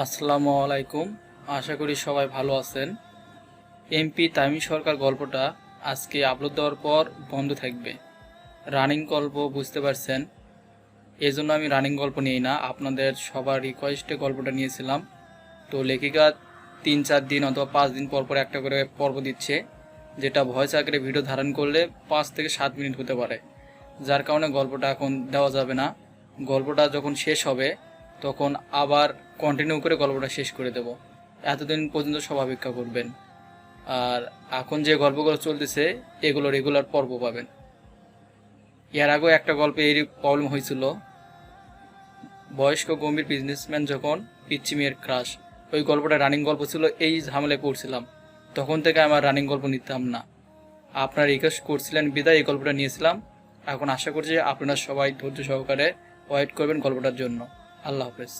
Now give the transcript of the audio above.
আসসালামু আলাইকুম। আশা করি সবাই ভালো আছেন। এমপি তামিম সরকার গল্পটা আজকে আপলোড দেওয়ার পর বন্ধ থাকবে। রানিং গল্প বুঝতে পারছেন, এই জন্য আমি রানিং গল্প নিই না, আপনাদের সবার রিকোয়েস্টে গল্পটা নিয়েছিলাম। তো লেখিকা 3-4 দিন অথবা 5 দিন পর পর একটা করে পর্ব দিচ্ছে, যেটা ভয়েস আকারে ভিডিও ধারণ করলে 5 থেকে 7 মিনিট হতে পারে, যার কারণে গল্পটা এখন দেওয়া যাবে না। গল্পটা যখন শেষ হবে তখন আবার কন্টিনিউ করে গল্পটা শেষ করে দেব। এতদিন পর্যন্ত সব অপেক্ষা করবেন। আর এখন যে গল্পগুলো চলতেছে এগুলো রেগুলার পর্ব পাবেন। এর আগেও একটা গল্পে এরই প্রবলেম হয়েছিল, বয়স্ক গম্ভীর বিজনেসম্যান যখন পিচ্চি মেয়ের ক্রাশ, ওই গল্পটা রানিং গল্প ছিল, এই ঝামেলায় পড়ছিলাম। তখন থেকে আমার রানিং গল্প নিতাম না, আপনারা রিকোয়েস্ট করছিলেন বিদায় এই গল্পটা নিয়েছিলাম। এখন আশা করছি আপনারা সবাই ধৈর্য সহকারে ওয়েট করবেন গল্পটার জন্য। আল্লাহ হাফেজ।